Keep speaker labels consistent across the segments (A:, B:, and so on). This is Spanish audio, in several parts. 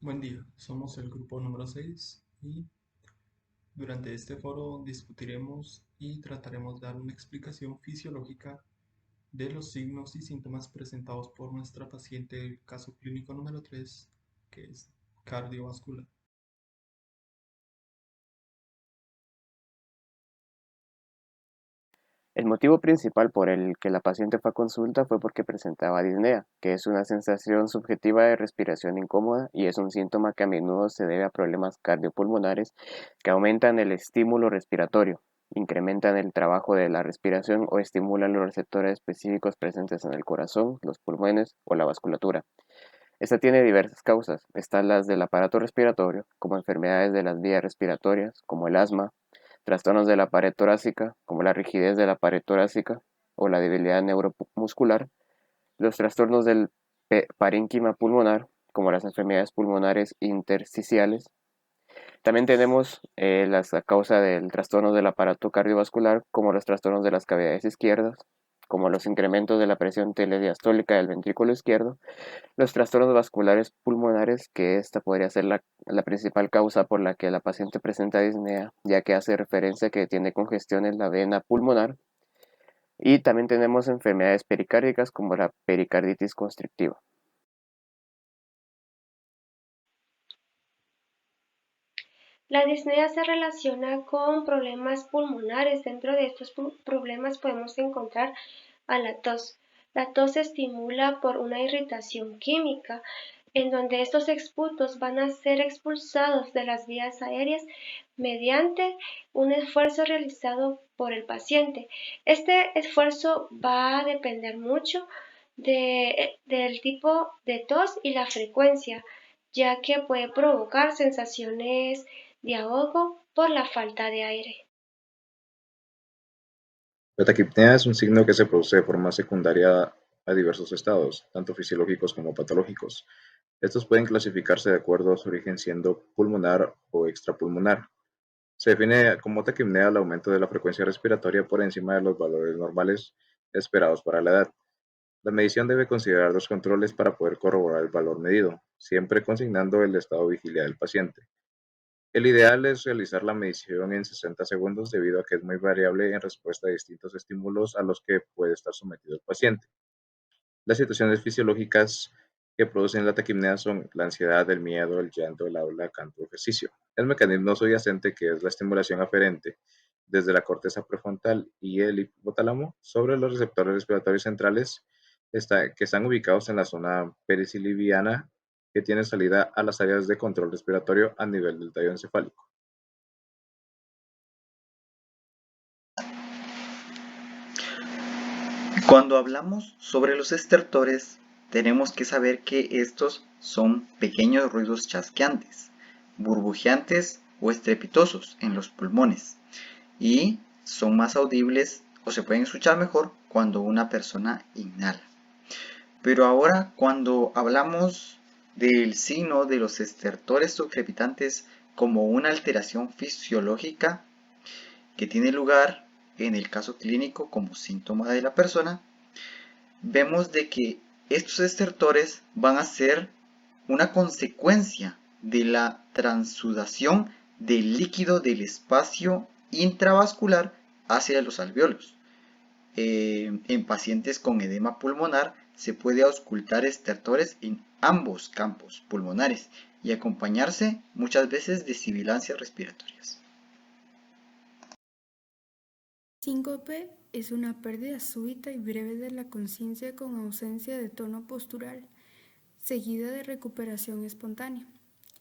A: Buen día, somos el grupo número 6 y durante este foro discutiremos y trataremos de dar una explicación fisiológica de los signos y síntomas presentados por nuestra paciente del caso clínico número 3, que es cardiovascular.
B: El motivo principal por el que la paciente fue a consulta fue porque presentaba disnea, que es una sensación subjetiva de respiración incómoda y es un síntoma que a menudo se debe a problemas cardiopulmonares que aumentan el estímulo respiratorio, incrementan el trabajo de la respiración o estimulan los receptores específicos presentes en el corazón, los pulmones o la vasculatura. Esta tiene diversas causas. Están las del aparato respiratorio, como enfermedades de las vías respiratorias, como el asma, trastornos de la pared torácica, como la rigidez de la pared torácica o la debilidad neuromuscular, los trastornos del parénquima pulmonar, como las enfermedades pulmonares intersticiales. También tenemos a causa del trastorno del aparato cardiovascular, como los trastornos de las cavidades izquierdas, como los incrementos de la presión telediastólica del ventrículo izquierdo, los trastornos vasculares pulmonares, que esta podría ser la principal causa por la que la paciente presenta disnea, ya que hace referencia a que tiene congestión en la vena pulmonar. Y también tenemos enfermedades pericárdicas como la pericarditis constrictiva.
C: La disnea se relaciona con problemas pulmonares. Dentro de estos problemas podemos encontrar a la tos. La tos se estimula por una irritación química, en donde estos exputos van a ser expulsados de las vías aéreas mediante un esfuerzo realizado por el paciente. Este esfuerzo va a depender mucho del tipo de tos y la frecuencia, ya que puede provocar sensaciones de ahogo por la falta de aire.
D: La taquipnea es un signo que se produce de forma secundaria a diversos estados, tanto fisiológicos como patológicos. Estos pueden clasificarse de acuerdo a su origen siendo pulmonar o extrapulmonar. Se define como taquipnea el aumento de la frecuencia respiratoria por encima de los valores normales esperados para la edad. La medición debe considerar dos controles para poder corroborar el valor medido, siempre consignando el estado de vigilia del paciente. El ideal es realizar la medición en 60 segundos debido a que es muy variable en respuesta a distintos estímulos a los que puede estar sometido el paciente. Las situaciones fisiológicas que producen la taquipnea son la ansiedad, el miedo, el llanto, el habla, canto, ejercicio. El mecanismo subyacente, que es la estimulación aferente desde la corteza prefrontal y el hipotálamo sobre los receptores respiratorios centrales, que están ubicados en la zona perisiliviana que tiene salida a las áreas de control respiratorio a nivel del tallo encefálico.
E: Cuando hablamos sobre los estertores, tenemos que saber que estos son pequeños ruidos chasqueantes, burbujeantes o estrepitosos en los pulmones y son más audibles o se pueden escuchar mejor cuando una persona inhala. Pero ahora cuando hablamos del signo de los estertores o crepitantes como una alteración fisiológica que tiene lugar en el caso clínico como síntoma de la persona, vemos de que estos estertores van a ser una consecuencia de la transudación del líquido del espacio intravascular hacia los alvéolos. En pacientes con edema pulmonar se puede auscultar estertores en ambos campos pulmonares y acompañarse muchas veces de sibilancias respiratorias.
F: Síncope es una pérdida súbita y breve de la conciencia con ausencia de tono postural, seguida de recuperación espontánea.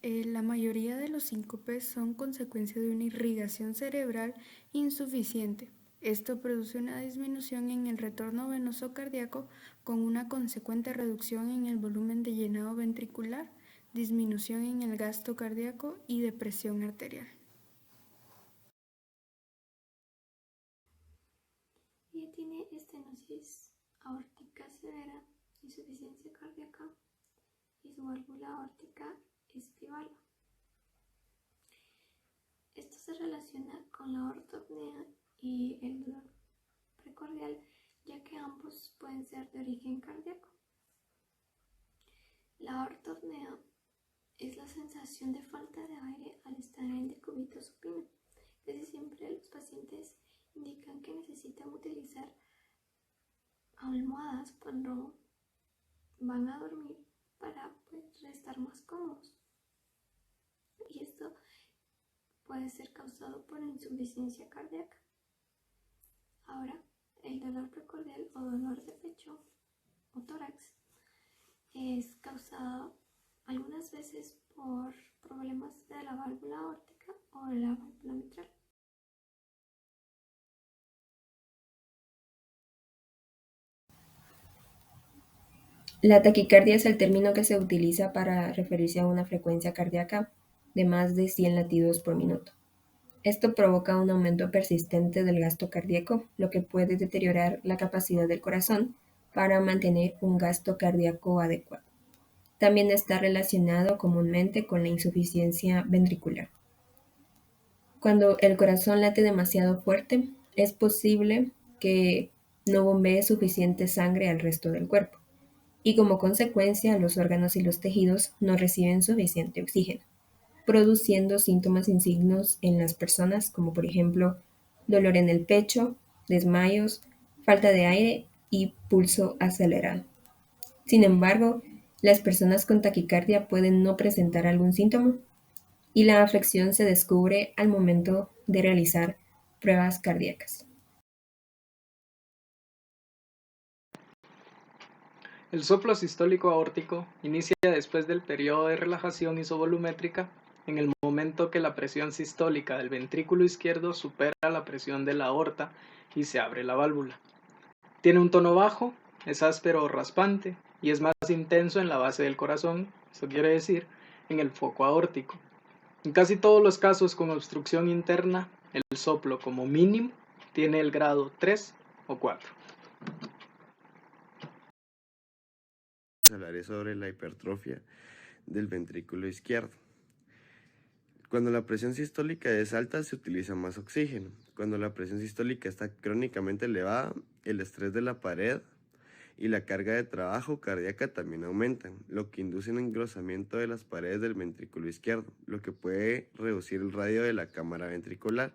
F: La mayoría de los síncopes son consecuencia de una irrigación cerebral insuficiente. Esto produce una disminución en el retorno venoso cardíaco con una consecuente reducción en el volumen de llenado ventricular, disminución en el gasto cardíaco y depresión arterial.
G: Ella tiene estenosis aórtica severa, insuficiencia cardíaca y su válvula aórtica es bivalva. Esto se relaciona con la ortopnea y el dolor precordial, ya que ambos pueden ser de origen cardíaco. La ortopnea es la sensación de falta de aire al estar en decúbito supino. Casi siempre los pacientes indican que necesitan utilizar almohadas cuando van a dormir para estar más cómodos. Y esto puede ser causado por insuficiencia cardíaca. Ahora, el dolor precordial o dolor de pecho o tórax es causado algunas veces por problemas de la válvula aórtica o de la válvula mitral.
H: La taquicardia es el término que se utiliza para referirse a una frecuencia cardíaca de más de 100 latidos por minuto. Esto provoca un aumento persistente del gasto cardíaco, lo que puede deteriorar la capacidad del corazón para mantener un gasto cardíaco adecuado. También está relacionado comúnmente con la insuficiencia ventricular. Cuando el corazón late demasiado fuerte, es posible que no bombee suficiente sangre al resto del cuerpo, y como consecuencia los órganos y los tejidos no reciben suficiente oxígeno, produciendo síntomas insignos en las personas como por ejemplo dolor en el pecho, desmayos, falta de aire y pulso acelerado. Sin embargo, las personas con taquicardia pueden no presentar algún síntoma y la afección se descubre al momento de realizar pruebas cardíacas.
I: El soplo sistólico aórtico inicia después del periodo de relajación isovolumétrica en el momento que la presión sistólica del ventrículo izquierdo supera la presión de la aorta y se abre la válvula. Tiene un tono bajo, es áspero o raspante y es más intenso en la base del corazón, eso quiere decir en el foco aórtico. En casi todos los casos con obstrucción interna, el soplo como mínimo tiene el grado 3 o 4.
J: Hablaré sobre la hipertrofia del ventrículo izquierdo. Cuando la presión sistólica es alta, se utiliza más oxígeno. Cuando la presión sistólica está crónicamente elevada, el estrés de la pared y la carga de trabajo cardíaca también aumentan, lo que induce un engrosamiento de las paredes del ventrículo izquierdo, lo que puede reducir el radio de la cámara ventricular,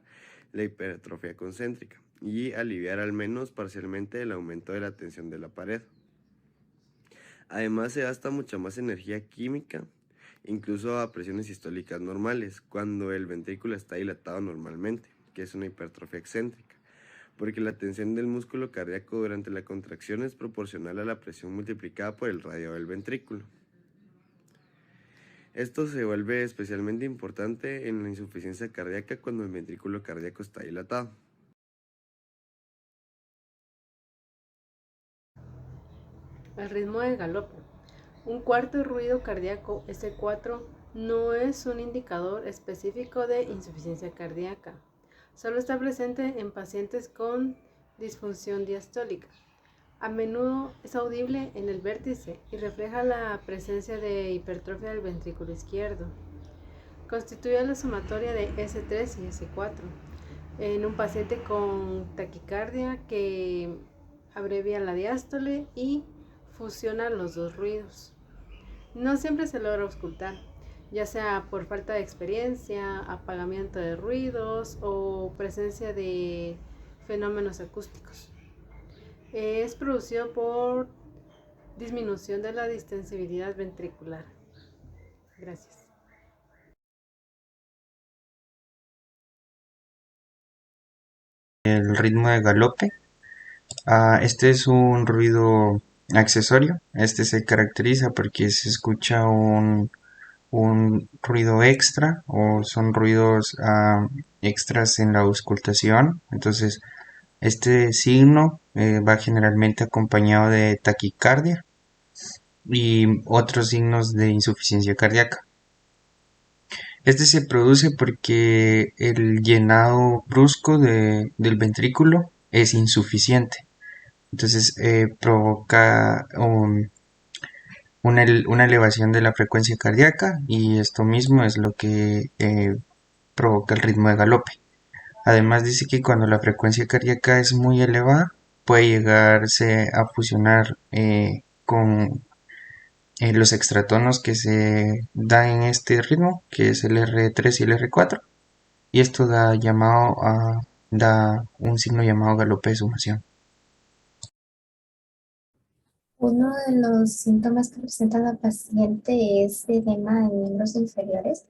J: la hipertrofia concéntrica, y aliviar al menos parcialmente el aumento de la tensión de la pared. Además, se gasta mucha más energía química, incluso a presiones sistólicas normales, cuando el ventrículo está dilatado normalmente, que es una hipertrofia excéntrica, porque la tensión del músculo cardíaco durante la contracción es proporcional a la presión multiplicada por el radio del ventrículo. Esto se vuelve especialmente importante en la insuficiencia cardíaca cuando el ventrículo cardíaco está dilatado.
K: El ritmo de galope. Un cuarto ruido cardíaco S4 no es un indicador específico de insuficiencia cardíaca. Solo está presente en pacientes con disfunción diastólica. A menudo es audible en el vértice y refleja la presencia de hipertrofia del ventrículo izquierdo. Constituye la sumatoria de S3 y S4 en un paciente con taquicardia que abrevia la diástole y fusiona los dos ruidos. No siempre se logra auscultar, ya sea por falta de experiencia, apagamiento de ruidos o presencia de fenómenos acústicos. Es producido por disminución de la distensibilidad ventricular. Gracias.
L: El ritmo de galope. Este es un ruido accesorio. Este se caracteriza porque se escucha un ruido extra o son ruidos extras en la auscultación. Entonces, este signo va generalmente acompañado de taquicardia y otros signos de insuficiencia cardíaca. Este se produce porque el llenado brusco del ventrículo es insuficiente. Entonces provoca una elevación de la frecuencia cardíaca y esto mismo es lo que provoca el ritmo de galope. Además dice que cuando la frecuencia cardíaca es muy elevada puede llegarse a fusionar con los extratonos que se dan en este ritmo, que es el R3 y el R4, y esto da un signo llamado galope de sumación.
G: Uno de los síntomas que presenta la paciente es edema en miembros inferiores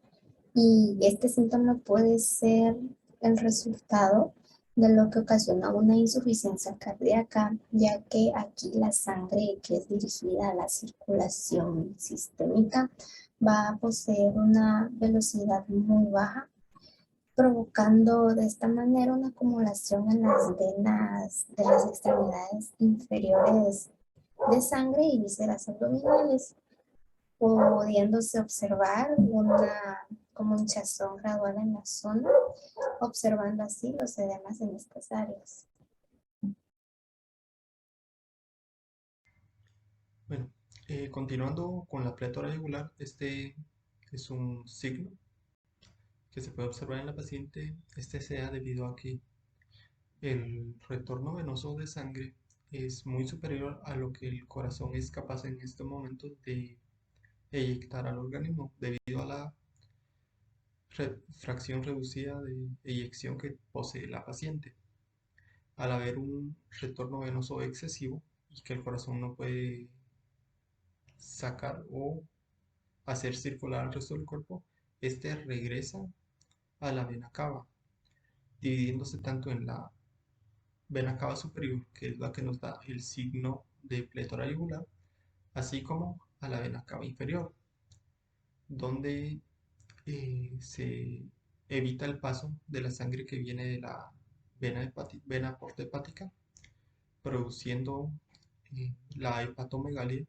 G: y este síntoma puede ser el resultado de lo que ocasiona una insuficiencia cardíaca, ya que aquí la sangre que es dirigida a la circulación sistémica va a poseer una velocidad muy baja, provocando de esta manera una acumulación en las venas de las extremidades inferiores de sangre y vísceras abdominales, pudiéndose observar como hinchazón gradual en la zona, observando así los edemas en estas áreas.
A: Bueno, continuando con la pletora yugular, este es un signo que se puede observar en la paciente. Este se da debido a que el retorno venoso de sangre es muy superior a lo que el corazón es capaz en este momento de eyectar al organismo debido a la fracción reducida de eyección que posee la paciente. Al haber un retorno venoso excesivo y que el corazón no puede sacar o hacer circular al resto del cuerpo, este regresa a la vena cava, dividiéndose tanto en la vena cava superior, que es la que nos da el signo de pletora yugular, así como a la vena cava inferior, donde se evita el paso de la sangre que viene de la vena porta hepática, produciendo la hepatomegalia.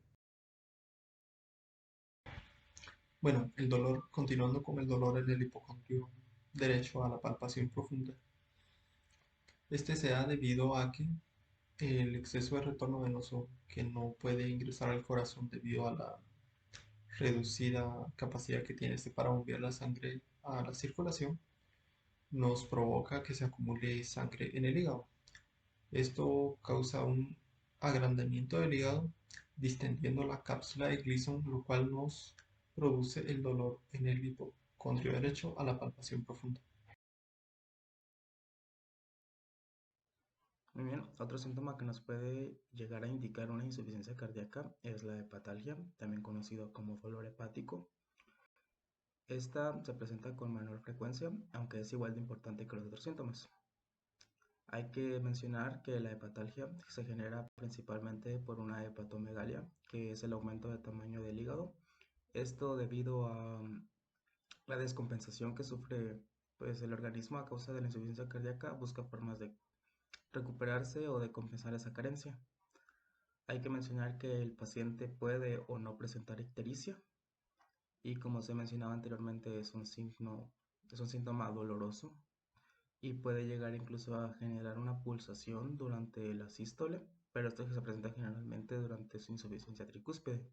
A: Bueno, el dolor, continuando con el dolor en el hipocondrio derecho a la palpación profunda. Este se da debido a que el exceso de retorno venoso que no puede ingresar al corazón debido a la reducida capacidad que tiene este para bombear la sangre a la circulación, nos provoca que se acumule sangre en el hígado. Esto causa un agrandamiento del hígado, distendiendo la cápsula de Gleason, lo cual nos produce el dolor en el hipocondrio derecho a la palpación profunda.
M: Muy bien, otro síntoma que nos puede llegar a indicar una insuficiencia cardíaca es la hepatalgia, también conocido como dolor hepático. Esta se presenta con menor frecuencia, aunque es igual de importante que los otros síntomas. Hay que mencionar que la hepatalgia se genera principalmente por una hepatomegalia, que es el aumento de tamaño del hígado. Esto debido a la descompensación que sufre pues, el organismo a causa de la insuficiencia cardíaca, busca formas de recuperarse o de compensar esa carencia. Hay que mencionar que el paciente puede o no presentar ictericia y como se mencionaba anteriormente es un síntoma doloroso y puede llegar incluso a generar una pulsación durante la sístole, pero esto se presenta generalmente durante su insuficiencia tricúspide.